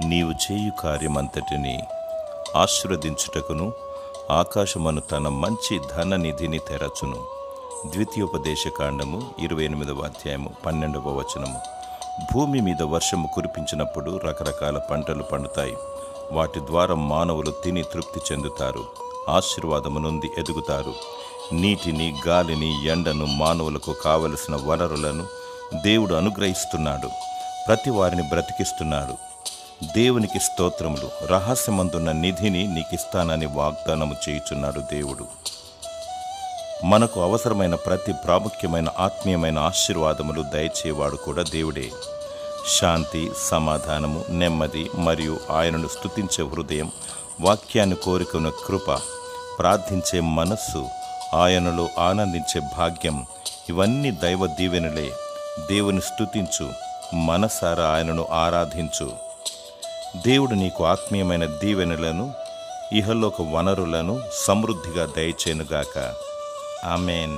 నీవు చేయు కార్యమంతటిని ఆశీర్వదించుటకును ఆకాశమును తన మంచి ధననిధిని తెరచును. ద్వితీయోపదేశకాండము 28వ అధ్యాయము 12వ వచనము. భూమి మీద వర్షము కురిపించినప్పుడు రకరకాల పంటలు పండుతాయి. వాటి ద్వారా మానవులు తిని తృప్తి చెందుతారు, ఆశీర్వాదము నుండి ఎదుగుతారు. నీటిని, గాలిని, ఎండను, మానవులకు కావలసిన వనరులను దేవుడు అనుగ్రహిస్తున్నాడు. ప్రతి వారిని బ్రతికిస్తున్నాడు. దేవునికి స్తోత్రములు. రహస్యమందున్న నిధిని నీకిస్తానని వాగ్దానము చేయుచున్నాడు దేవుడు. మనకు అవసరమైన ప్రతి ప్రాముఖ్యమైన ఆత్మీయమైన ఆశీర్వాదములు దయచేవాడు కూడా దేవుడే. శాంతి, సమాధానము, నెమ్మది మరియు ఆయనను స్తుతించే హృదయం, వాక్యాన్ని కోరుకున్న కృప, ప్రార్థించే మనస్సు, ఆయనలో ఆనందించే భాగ్యం, ఇవన్నీ దైవ దీవెనలే. దేవుని స్తుతించు, మనసారా ఆయనను ఆరాధించు. దేవుడు నీకు ఆత్మీయమైన దీవెనలను, ఇహలోక వనరులను సమృద్ధిగా దయచేయునుగాక. ఆమేన్.